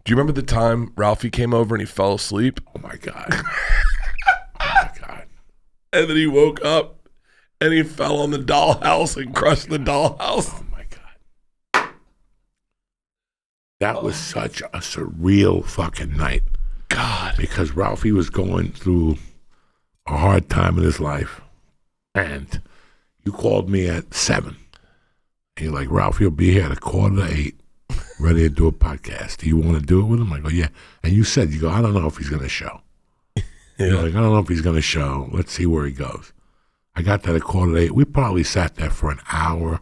Do you remember the time Ralphie came over and he fell asleep? Oh, my God. Oh, my God. And then he woke up and he fell on the dollhouse and crushed the dollhouse. Oh, my God. That was such a surreal fucking night. God. Because Ralphie was going through a hard time in his life. And you called me at 7. And you're like, Ralphie will be here at 7:45, ready to do a podcast. Do you want to do it with him? I go, yeah. And you said, I don't know if he's going to show. Yeah. You're like, I don't know if he's going to show. Let's see where he goes. I got that at 7:45. We probably sat there for an hour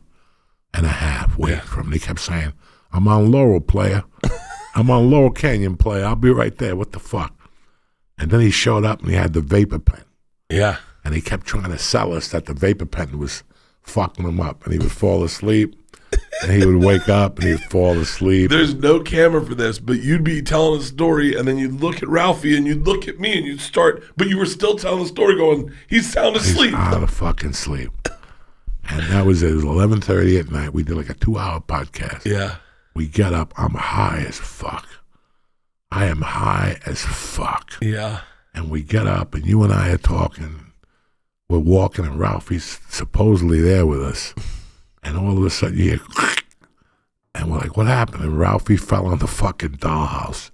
and a half waiting for him. They kept saying, I'm on Laurel, player. I'm on Laurel Canyon, player. I'll be right there. What the fuck? And then he showed up and he had the vapor pen. Yeah. And he kept trying to sell us that the vapor pen was fucking him up. And he would fall asleep. And he would wake up and he would fall asleep. There's no camera for this, but you'd be telling a story and then you'd look at Ralphie and you'd look at me and you'd start, but you were still telling the story going, he's sound asleep. He's out of fucking sleep. And that was it. It was 11:30 at night. We did like a 2-hour podcast. Yeah. We get up. I'm high as fuck. I am high as fuck. Yeah. And we get up and you and I are talking. We're walking and Ralphie's supposedly there with us. And all of a sudden you hear, and we're like, what happened? And Ralphie fell on the fucking dollhouse.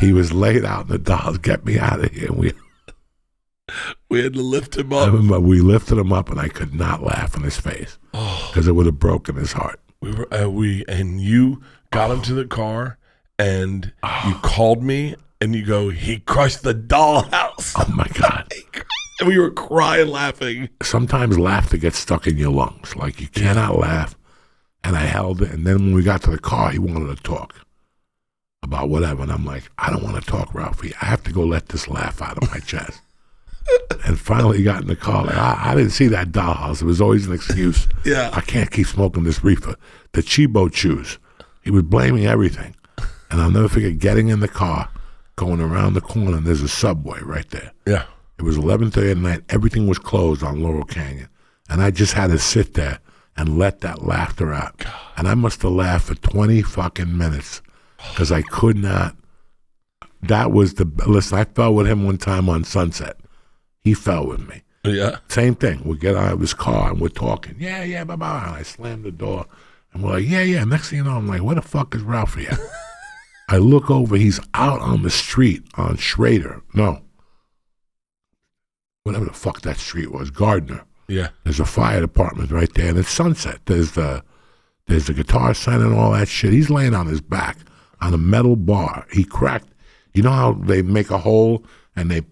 He was laid out in the dollhouse. Get me out of here. And we had to lift him up. I remember we lifted him up and I could not laugh in his face because it would have broken his heart. And you got him to the car and you called me and you go, he crushed the dollhouse. Oh my God. And we were crying, laughing. Sometimes laughter gets stuck in your lungs. Like you cannot laugh. And I held it. And then when we got to the car, he wanted to talk about whatever. And I'm like, I don't want to talk, Ralphie. I have to go let this laugh out of my chest. And finally he got in the car. Like, I didn't see that dollhouse. It was always an excuse. Yeah. I can't keep smoking this reefer. The Chibo chews. He was blaming everything. And I'll never forget getting in the car, going around the corner, and there's a Subway right there. Yeah. It was 11:30 at night. Everything was closed on Laurel Canyon. And I just had to sit there and let that laughter out. God. And I must have laughed for 20 fucking minutes because I could not. That was listen, I fell with him one time on Sunset. He fell with me. Yeah. Same thing. We get out of his car and we're talking. Yeah, bye-bye. And I slammed the door. And we're like, yeah. Next thing you know, I'm like, where the fuck is Ralphie at? I look over. He's out on the street on Schrader. No. Whatever the fuck that street was, Gardner. Yeah. There's a fire department right there, and it's Sunset. There's the Guitar Center and all that shit. He's laying on his back on a metal bar. He cracked. You know how they make a hole and they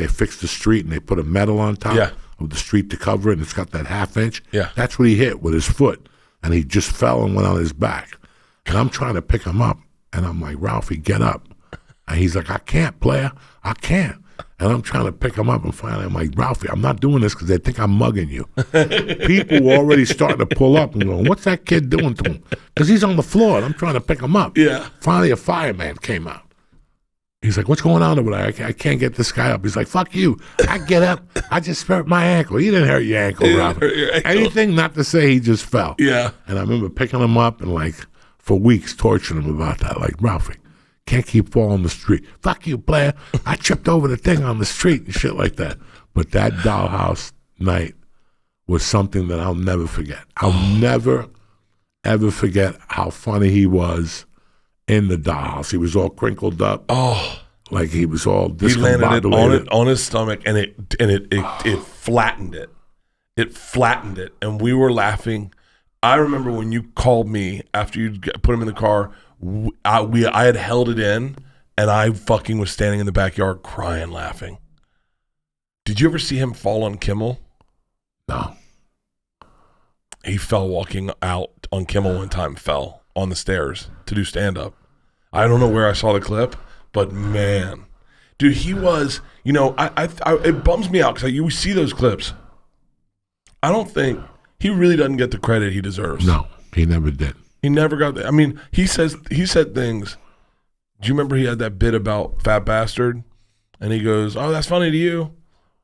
fix the street and they put a metal on top of the street to cover it, and it's got that 1/2 inch? Yeah. That's what he hit with his foot, and he just fell and went on his back. And I'm trying to pick him up, and I'm like, Ralphie, get up. And he's like, I can't, player. I can't. And I'm trying to pick him up, and finally I'm like, Ralphie, I'm not doing this because they think I'm mugging you. People were already starting to pull up and going, what's that kid doing to him? Because he's on the floor, and I'm trying to pick him up. Yeah. Finally, a fireman came out. He's like, what's going on over there? I can't get this guy up. He's like, fuck you. I get up. I just hurt my ankle. You didn't hurt your ankle, Ralphie. Anything not to say he just fell. Yeah. And I remember picking him up and, like, for weeks torturing him about that. Like, Ralphie, can't keep falling on the street. Fuck you, player. I tripped over the thing on the street and shit like that. But that dollhouse night was something that I'll never forget. I'll never, ever forget how funny he was in the dollhouse. He was all crinkled up. Oh. Like he was all discombobulated. He landed it on his stomach and it flattened it. It flattened it. And we were laughing. I remember when you called me after you put him in the car, I had held it in, and I fucking was standing in the backyard crying, laughing. Did you ever see him fall on Kimmel? No. He fell walking out on Kimmel one time, fell on the stairs to do stand-up. I don't know where I saw the clip, but man. Dude, he was, you know, it bums me out because you see those clips. I don't think, he really doesn't get the credit he deserves. No, he never did. He never got that. I mean, he said things. Do you remember he had that bit about Fat Bastard? And he goes, oh, that's funny to you.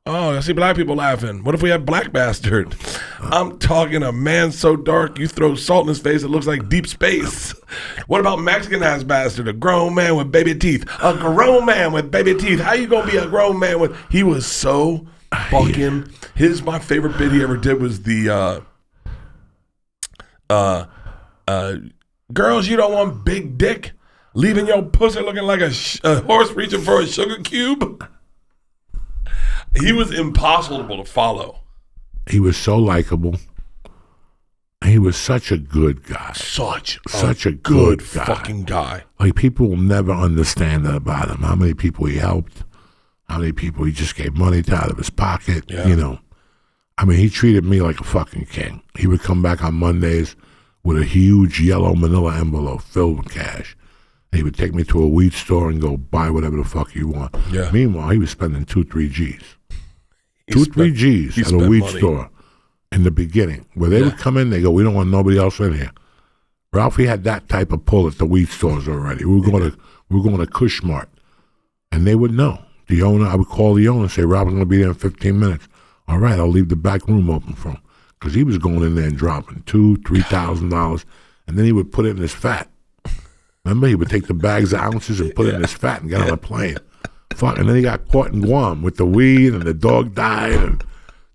Oh, I see black people laughing. What if we have black bastard? I'm talking a man so dark you throw salt in his face it looks like deep space. What about Mexican ass bastard? A grown man with baby teeth. A grown man with baby teeth. How you gonna be a grown man with? He was so fucking. My favorite bit he ever did was the girls you don't want big dick, leaving your pussy looking like a horse reaching for a sugar cube. He was impossible to follow. He was so likable. He was such a good guy. Such a good guy. Fucking guy. Like, people will never understand that about him. How many people he helped. How many people he just gave money to out of his pocket. Yeah. You know. I mean, he treated me like a fucking king. He would come back on Mondays with a huge yellow manila envelope filled with cash. And he would take me to a weed store and go buy whatever the fuck you want. Yeah. Meanwhile, he was spending 2-3 G's. 2-3 G's at a weed store in the beginning, where they would come in, they go, we don't want nobody else in here. Ralphie had that type of pull at the weed stores already. We were going to Cushmart, and they would know. The owner, I would call the owner and say, Ralphie's going to be there in 15 minutes. All right, I'll leave the back room open for him. Because he was going in there and dropping $2,000-$3,000, and then he would put it in his fat. Remember, he would take the bags of ounces and put it in his fat and get on a plane. Fuck, and then he got caught in Guam with the weed, and the dog died, and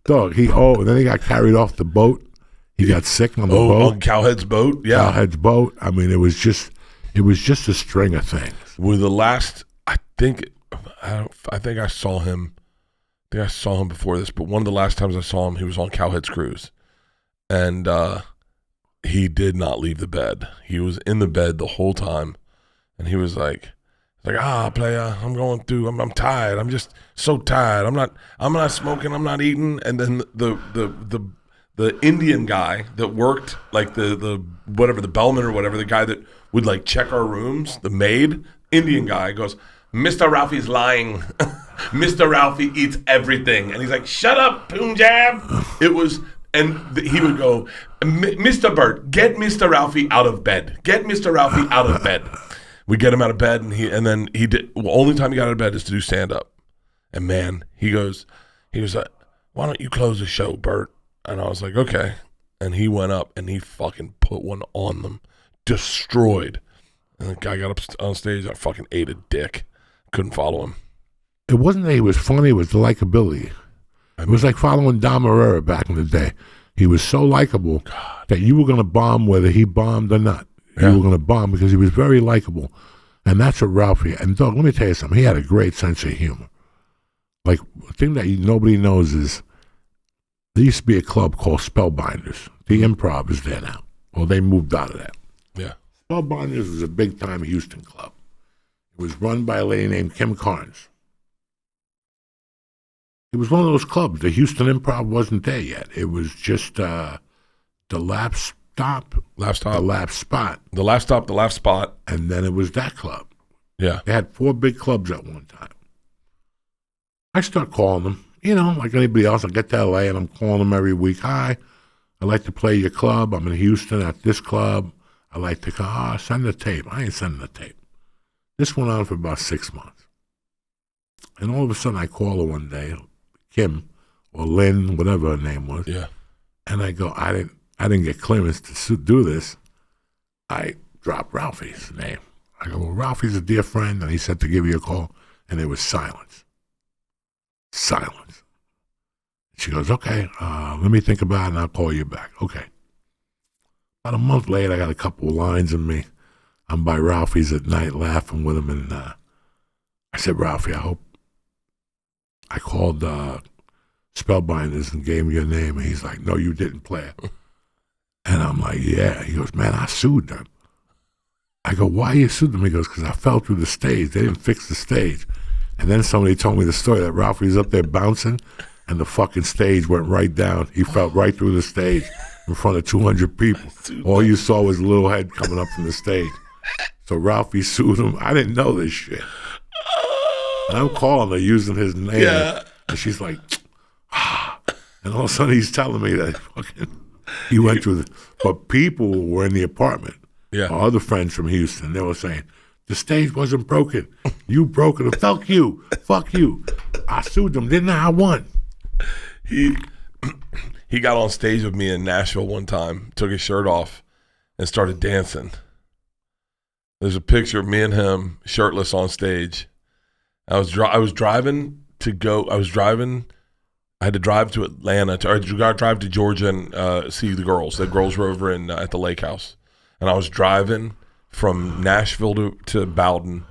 then he got carried off the boat. He got sick on the boat. On Cowhead's boat, yeah. Cowhead's boat. I mean, it was just a string of things. With the last, I think I saw him. I think I saw him before this, but one of the last times I saw him, he was on Cowhead's cruise, and he did not leave the bed. He was in the bed the whole time, and he was like, player, I'm going through. I'm tired. I'm just so tired. I'm not smoking. I'm not eating. And then the Indian guy that worked, like the whatever, the bellman or whatever, the guy that would like check our rooms, the maid, Indian guy goes, Mr. Ralphie's lying. Mr. Ralphie eats everything. And he's like, shut up, Punjab. It was, and he would go, Mr. Bert, get Mr. Ralphie out of bed. Get Mr. Ralphie out of bed. We get him out of bed, and then he did. Well, only time he got out of bed is to do stand up. And man, he was like, why don't you close the show, Bert? And I was like, okay. And he went up and he fucking put one on them, destroyed. And the guy got up on stage. I fucking ate a dick. Couldn't follow him. It wasn't that he was funny; it was the likability. It was like following Dom Herrera back in the day. He was so likable that you were going to bomb whether he bombed or not. You were going to bomb because he was very likable. And that's what Ralphie, and Doug, let me tell you something. He had a great sense of humor. Like, the thing that nobody knows is there used to be a club called Spellbinders. The Improv is there now. Well, they moved out of that. Yeah. Spellbinders was a big-time Houston club. It was run by a lady named Kim Carnes. It was one of those clubs. The Houston Improv wasn't there yet. It was just the Laugh Stop. The Laugh Spot. The Laugh Stop, the Laugh Spot. And then it was that club. Yeah. They had 4 big clubs at one time. I start calling them, like anybody else. I get to L.A. and I'm calling them every week. Hi, I'd like to play your club. I'm in Houston at this club. I'd like to send the tape. I ain't sending the tape. This went on for about 6 months. And all of a sudden I call her one day, Kim or Lynn, whatever her name was. Yeah. And I go, I didn't get clearance to do this. I dropped Ralphie's name. I go, well, Ralphie's a dear friend, and he said to give you a call. And there was silence. Silence. She goes, okay, let me think about it, and I'll call you back. Okay. About a month later, I got a couple of lines in me. I'm by Ralphie's at night laughing with him, and I said, Ralphie, I called Spellbinders and gave him your name, and he's like, no, you didn't play it. And I'm like, yeah. He goes, man, I sued them. I go, why you sued them? He goes, because I fell through the stage. They didn't fix the stage. And then somebody told me the story that Ralphie was up there bouncing, and the fucking stage went right down. He fell right through the stage in front of 200 people. All you saw was a little head coming up from the stage. So Ralphie sued him. I didn't know this shit. And I'm calling her using his name. Yeah. And she's like, and all of a sudden he's telling me that he went through but people were in the apartment. Yeah. Our other friends from Houston, they were saying, the stage wasn't broken. You broke it. Fuck you. I sued them. Didn't I? I won. he he got on stage with me in Nashville one time, took his shirt off, and started dancing. There's a picture of me and him shirtless on stage. I was driving to go. I had to drive to Atlanta, drive to Georgia and see the girls. The girls were over at the lake house. And I was driving from Nashville to Bowden,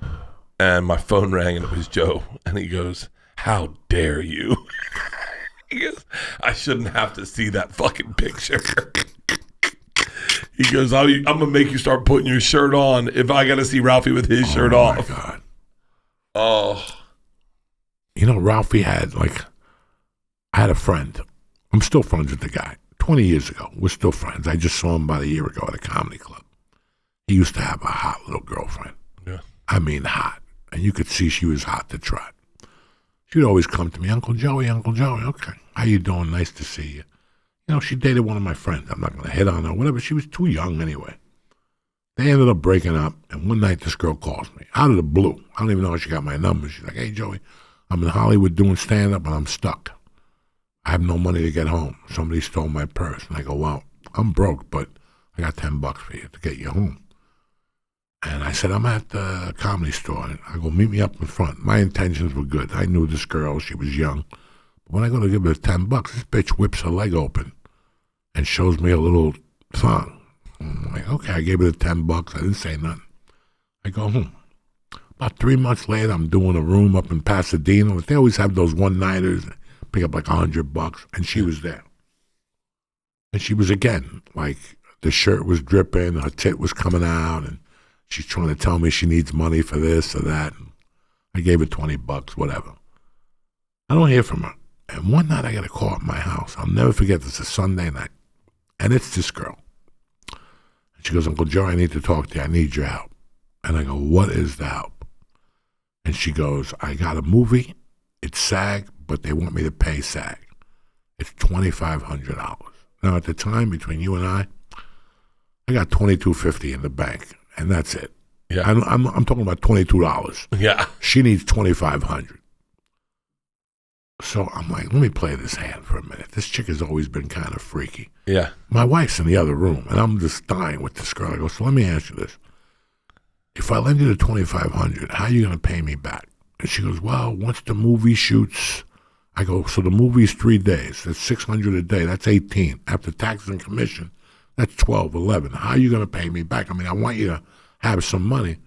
and my phone rang, and it was Joe. And he goes, "How dare you?" He goes, "I shouldn't have to see that fucking picture." He goes, "I'm going to make you start putting your shirt on if I got to see Ralphie with his shirt off." Oh, my God. Oh. You know, Ralphie had, I had a friend. I'm still friends with the guy. 20 years ago, we're still friends. I just saw him about a year ago at a comedy club. He used to have a hot little girlfriend. Yeah. I mean, hot. And you could see she was hot to trot. She'd always come to me, Uncle Joey, okay. How you doing? Nice to see you. You know, she dated one of my friends. I'm not going to hit on her, whatever. She was too young anyway. They ended up breaking up, and one night this girl calls me, out of the blue. I don't even know how she got my number. She's like, "Hey, Joey, I'm in Hollywood doing stand-up, and I'm stuck. I have no money to get home. Somebody stole my purse." And I go, "Well, I'm broke, but I got $10 for you to get you home." And I said, "I'm at the Comedy Store." And I go, "Meet me up in front." My intentions were good. I knew this girl. She was young. But when I go to give her $10, this bitch whips her leg open and shows me a little thong. I'm like, okay, I gave her the $10. I didn't say nothing. I go home. About 3 months later, I'm doing a room up in Pasadena. They always have those one-nighters, pick up $100, and she was there. And she was again, the shirt was dripping, her tit was coming out, and she's trying to tell me she needs money for this or that. And I gave her $20, whatever. I don't hear from her. And one night I get a call at my house. I'll never forget this. It's a Sunday night. And it's this girl. And she goes, "Uncle Joe, I need to talk to you. I need your help." And I go, "What is the help?" And she goes, "I got a movie. It's SAG, but they want me to pay SAG. It's $2,500. Now, at the time, between you and I got $22.50 in the bank, and that's it. Yeah, I'm talking about $22. Yeah, she needs $2,500. So I'm like, let me play this hand for a minute. This chick has always been kind of freaky. Yeah, my wife's in the other room, and I'm just dying with this girl. I go, "So let me ask you this: if I lend you the $2,500, how are you going to pay me back?" And she goes, "Well, once the movie shoots," I go, "So the movie's 3 days. That's $600 a day. That's 18. After taxes and commission, that's 12, 11. How are you going to pay me back? I mean, I want you to have some money."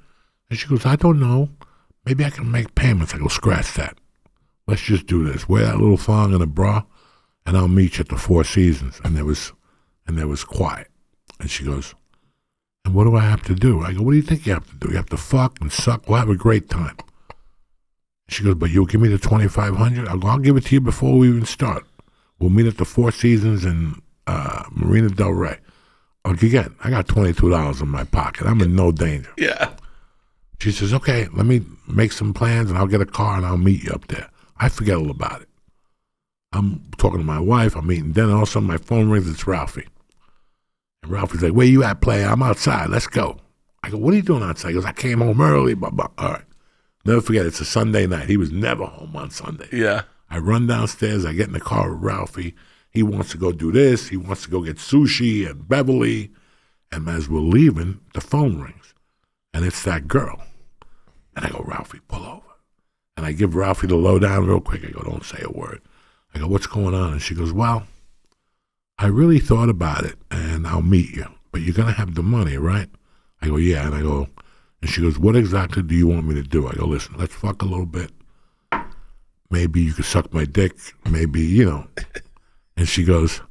And she goes, "I don't know. Maybe I can make payments." I go, "Scratch that. Let's just do this. Wear that little thong and a bra, and I'll meet you at the Four Seasons." And there was quiet. And she goes, "And what do I have to do?" I go, "What do you think you have to do? You have to fuck and suck. We'll have a great time." She goes, "But you'll give me the $2,500? I go, "I'll give it to you before we even start. We'll meet at the Four Seasons in Marina Del Rey." Again, I got $22 in my pocket. I'm in no danger. Yeah. She says, "Okay, let me make some plans, and I'll get a car, and I'll meet you up there." I forget all about it. I'm talking to my wife. I'm eating dinner. All of a sudden, my phone rings. It's Ralphie. And Ralphie's like, "Where you at, player? I'm outside. Let's go." I go, "What are you doing outside?" He goes, "I came home early." Blah, blah. All right. Never forget, it's a Sunday night. He was never home on Sunday. Yeah. I run downstairs. I get in the car with Ralphie. He wants to go do this. He wants to go get sushi and Beverly. And as we're leaving, the phone rings. And it's that girl. And I go, "Ralphie, pull over." And I give Ralphie the lowdown real quick. I go, "Don't say a word." I go, "What's going on?" And she goes, "Well, I really thought about it, and I'll meet you. But you're going to have the money, right?" I go, "Yeah." And I go, and she goes, "What exactly do you want me to do?" I go, "Listen, let's fuck a little bit. Maybe you could suck my dick. Maybe, And she goes,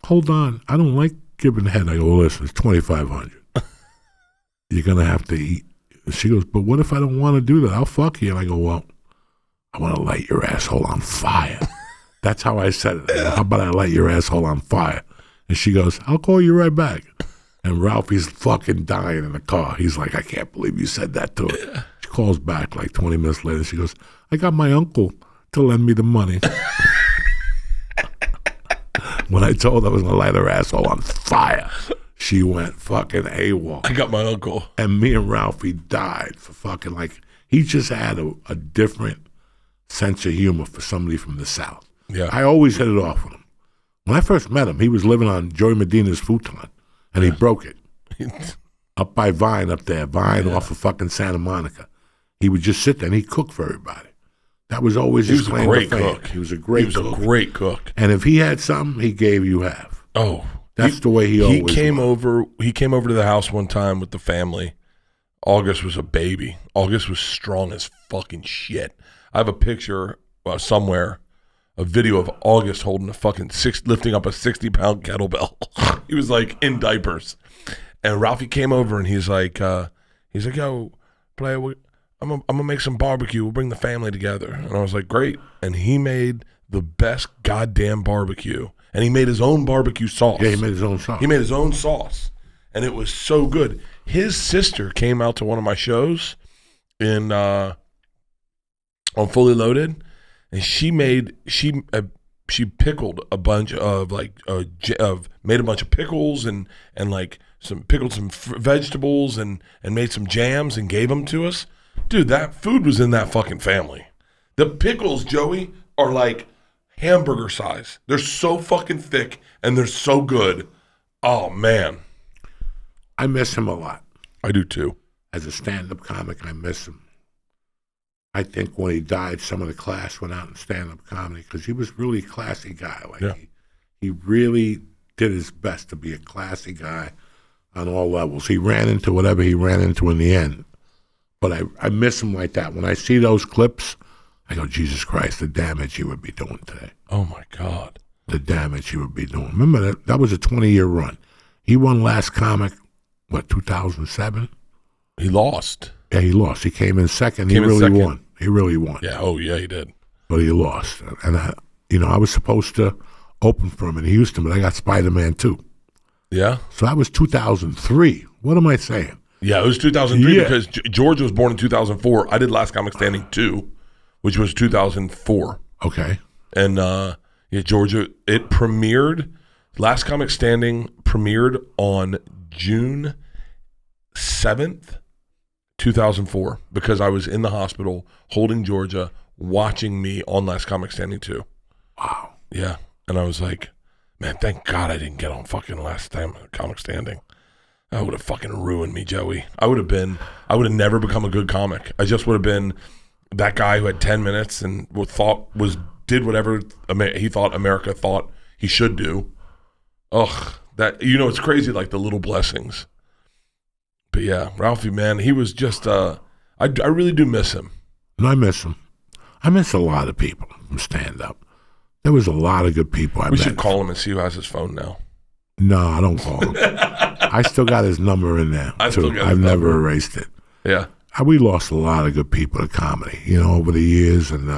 "Hold on. I don't like giving head." I go, "Listen, it's $2,500. You're going to have to eat." She goes, "But what if I don't want to do that? I'll fuck you." And I go, "Well, I want to light your asshole on fire." That's how I said it. I go, "How about I light your asshole on fire?" And she goes, "I'll call you right back." And Ralphie's fucking dying in the car. He's like, "I can't believe you said that to her." Yeah. She calls back like 20 minutes later. She goes, "I got my uncle to lend me the money." When I told her I was going to light her asshole on fire, she went fucking AWOL. "I got my uncle." And me and Ralphie died for fucking he just had a different sense of humor for somebody from the South. Yeah. I always hit it off with him. When I first met him, he was living on Joey Medina's futon, and he broke it. Up by Vine up there, off of fucking Santa Monica. He would just sit there and he'd cook for everybody. That was always his claim to fame. He was a great cook. He was a great cook. And if he had something, he gave you half. Oh. That's the way he always came was. over. He came over to the house one time with the family. August was a baby. August was strong as fucking shit. I have a picture somewhere, a video of August holding a fucking lifting up a 60-pound kettlebell. He was like in diapers. And Ralphie came over and he's like, yo, player, I'm gonna make some barbecue. We'll bring the family together. And I was like, great. And he made the best goddamn barbecue. And he made his own barbecue sauce. Yeah, he made his own sauce. He made his own sauce. And it was so good. His sister came out to one of my shows on Fully Loaded, and she pickled a bunch of made a bunch of pickles and like pickled some vegetables and made some jams and gave them to us. Dude, that food was in that fucking family. The pickles, Joey, are like hamburger size. They're so fucking thick and they're so good. Oh man, I miss him a lot. I do too. As a stand-up comic, I miss him. I think when he died, some of the class went out in stand-up comedy because he was really a classy guy. He really did his best to be a classy guy on all levels. He ran into whatever he ran into in the end. But I miss him like that. When I see those clips, I go, Jesus Christ, the damage he would be doing today. Oh, my God. The damage he would be doing. Remember, that was a 20-year run. He won Last Comic, 2007? He lost. Yeah, he lost. He came in second. He really won. He really won. Yeah, oh, yeah, he did. But he lost. And, I was supposed to open for him in Houston, but I got Spider-Man 2. Yeah? So that was 2003. What am I saying? Yeah, it was 2003 because George was born in 2004. I did Last Comic Standing 2, which was 2004. Okay. And, Georgia, it premiered, Last Comic Standing premiered on June 7th, 2004, because I was in the hospital holding Georgia, watching me on Last Comic Standing 2. Wow. Yeah. And I was like, man, thank God I didn't get on fucking Last Comic Standing. That would have fucking ruined me, Joey. I would have never become a good comic. I just would have been that guy who had 10 minutes and did whatever he thought America thought he should do. Ugh, it's crazy, like the little blessings. But yeah, Ralphie, man, he was just, I really do miss him. And I miss him. I miss a lot of people from stand-up. There was a lot of good people I met. We should call him and see who has his phone now. No, I don't call him. I still got his number in there, too. I've never erased it. Yeah. We lost a lot of good people to comedy, over the years. And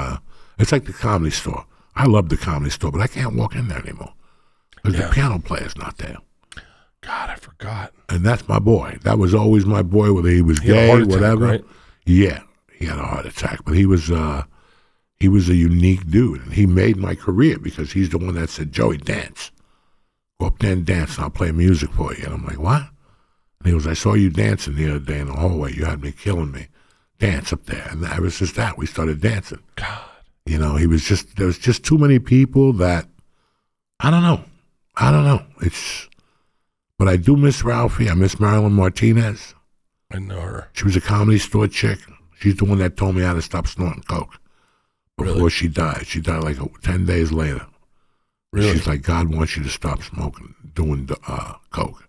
it's like the Comedy Store. I love the Comedy Store, but I can't walk in there anymore because the piano player's not there. God, I forgot. And that's my boy. That was always my boy, whether he was gay, whatever. Right? Yeah, he had a heart attack, but he was a unique dude, and he made my career because he's the one that said, Joey, dance. Go up there and dance, and I'll play music for you. And I'm like, what? And he goes, I saw you dancing the other day in the hallway. You had me killing me. Dance up there. And it was just that. We started dancing. God. There was just too many people that, I don't know. But I do miss Ralphie. I miss Marilyn Martinez. I know her. She was a Comedy Store chick. She's the one that told me how to stop snorting coke before she died. She died like 10 days later. Really? She's like, God wants you to stop doing coke.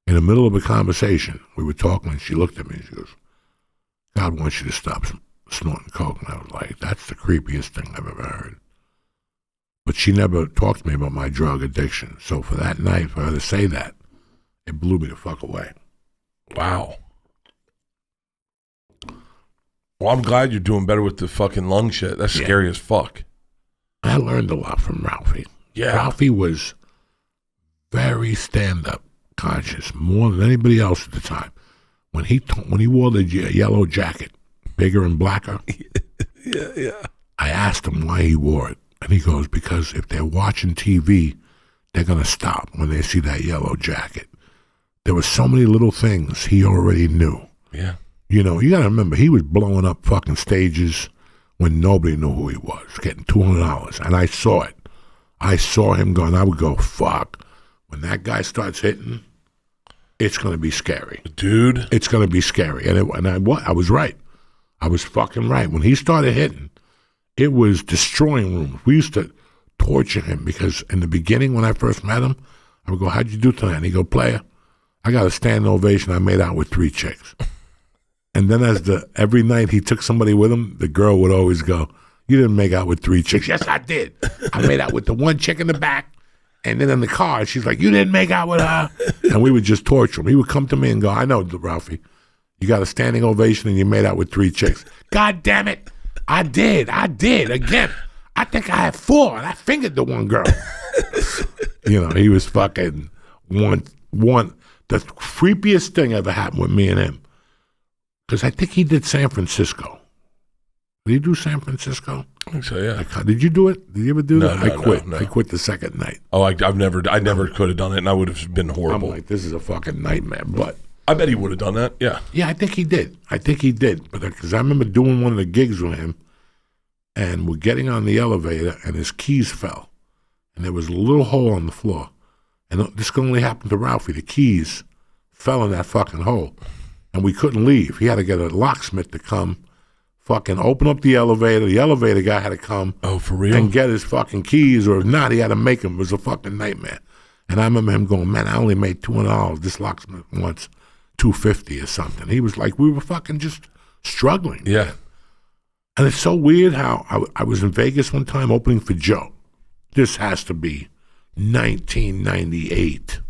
In the middle of a conversation, we were talking, and she looked at me and she goes, God wants you to stop snorting coke. And I was like, that's the creepiest thing I've ever heard. But she never talked to me about my drug addiction. So for that night, for her to say that, it blew me the fuck away. Wow. Well, I'm glad you're doing better with the fucking lung shit. That's scary as fuck. I learned a lot from Ralphie. Yeah. Ralphie was very stand-up conscious, more than anybody else at the time. When he wore the yellow jacket, bigger and blacker, yeah. I asked him why he wore it. And he goes, because if they're watching TV, they're going to stop when they see that yellow jacket. There were so many little things he already knew. Yeah. You got to remember, he was blowing up fucking stages when nobody knew who he was, getting $200. And I saw it. I saw him go, and I would go, fuck. When that guy starts hitting, it's going to be scary. Dude. It's going to be scary. And I was right. I was fucking right. When he started hitting, it was destroying rooms. We used to torture him because in the beginning when I first met him, I would go, how'd you do tonight? And he'd go, player, I got a standing ovation. I made out with 3 chicks. And then every night he took somebody with him, the girl would always go, you didn't make out with 3 chicks. Yes, I did. I made out with the 1 chick in the back. And then in the car, she's like, you didn't make out with her. And we would just torture him. He would come to me and go, I know, Ralphie, you got a standing ovation and you made out with 3 chicks. God damn it. I did. Again, I think I had 4 and I fingered the 1 girl. He was fucking one. The creepiest thing ever happened with me and him. Because I think he did San Francisco. Did he do San Francisco? I think so, yeah. Did you do it? Did you ever do that? No, I quit. No. I quit the second night. Oh, I never could have done it, and I would have been horrible. I'm like, this is a fucking nightmare. But I bet he would have done that. Yeah. Yeah, I think he did. But because I remember doing one of the gigs with him, and we're getting on the elevator, and his keys fell, and there was a little hole on the floor, and this could only happen to Ralphie. The keys fell in that fucking hole, and we couldn't leave. He had to get a locksmith to come. Fucking open up the elevator. The elevator guy had to come. Oh, for real? And get his fucking keys, or if not, he had to make them. It was a fucking nightmare. And I remember him going, man, I only made $200. This locksmith wants $250 or something. He was like, we were fucking just struggling. Yeah. And it's so weird how I was in Vegas one time opening for Joe. This has to be 1998.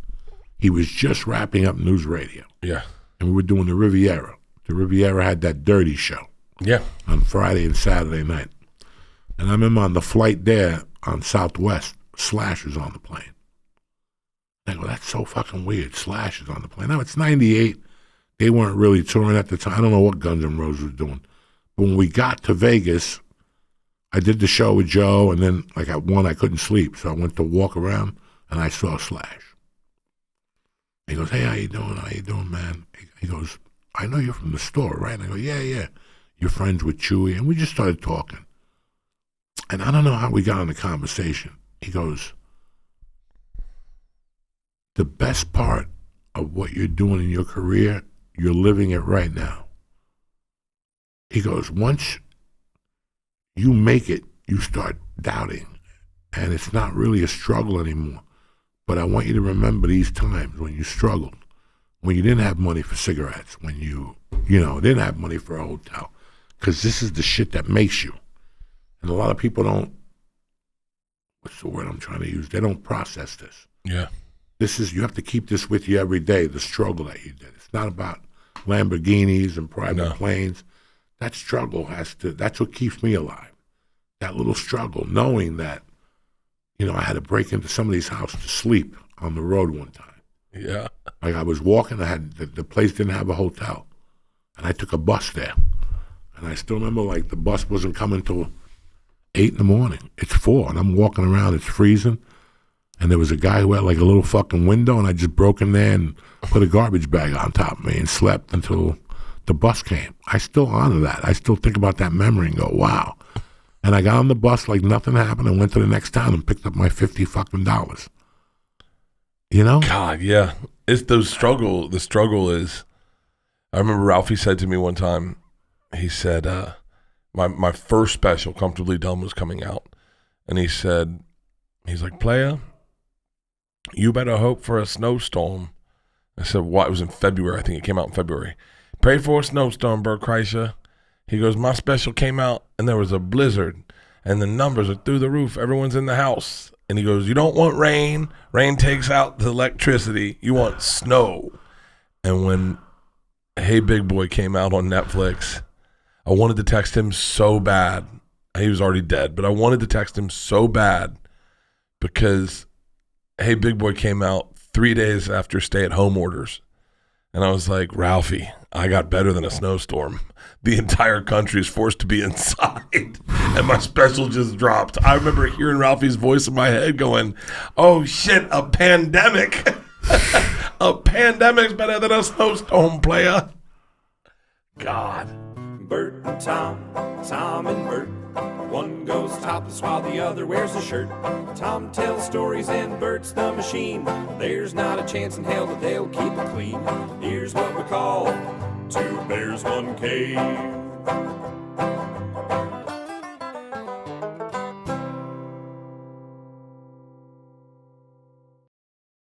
He was just wrapping up news radio. Yeah. And we were doing the Riviera. The Riviera had that dirty show. Yeah. On Friday and Saturday night. And I remember on the flight there on Southwest, Slash was on the plane. I go, that's so fucking weird. Slash is on the plane. Now, it's 98. They weren't really touring at the time. I don't know what Guns N' Roses was doing. But when we got to Vegas, I did the show with Joe, and then like at 1, I couldn't sleep. So I went to walk around, and I saw Slash. He goes, hey, how you doing, man? He goes, I know you're from the store, right? And I go, yeah. You're friends with Chewy. And we just started talking. And I don't know how we got on the conversation. He goes, the best part of what you're doing in your career, you're living it right now. He goes, once you make it, you start doubting. And it's not really a struggle anymore. But I want you to remember these times when you struggled, when you didn't have money for cigarettes, when you didn't have money for a hotel. Because this is the shit that makes you. And a lot of people don't, what's the word I'm trying to use? They don't process this. Yeah. You have to keep this with you every day, the struggle that you did. It's not about Lamborghinis and private planes. That struggle that's what keeps me alive. That little struggle, knowing that, I had to break into somebody's house to sleep on the road one time. Yeah. Like I was walking, the place didn't have a hotel. And I took a bus there. And I still remember, like, the bus wasn't coming till 8 in the morning. It's 4, and I'm walking around. It's freezing. And there was a guy who had, like, a little fucking window, and I just broke in there and put a garbage bag on top of me and slept until the bus came. I still honor that. I still think about that memory and go, wow. And I got on the bus like nothing happened and went to the next town and picked up my $50 fucking dollars. God, yeah. It's the struggle is, I remember Ralphie said to me one time, he said, my first special, Comfortably Dumb, was coming out. And he's like, player, you better hope for a snowstorm. I said, what? It was in February. I think it came out in February. Pray for a snowstorm, Bert Kreischer. He goes, my special came out and there was a blizzard and the numbers are through the roof. Everyone's in the house. And he goes, you don't want rain. Rain takes out the electricity. You want snow. And when Hey Big Boy came out on Netflix, I wanted to text him so bad. He was already dead, but I wanted to text him so bad because Hey Big Boy came out 3 days after stay-at-home orders. And I was like, Ralphie, I got better than a snowstorm. The entire country is forced to be inside. And my special just dropped. I remember hearing Ralphie's voice in my head going, oh shit, a pandemic. A pandemic's better than a snowstorm, player. God. Bert and Tom, Tom and Bert. One goes topless while the other wears a shirt. Tom tells stories and Bert's the machine. There's not a chance in hell that they'll keep it clean. Here's what we call Two Bears, One Cave.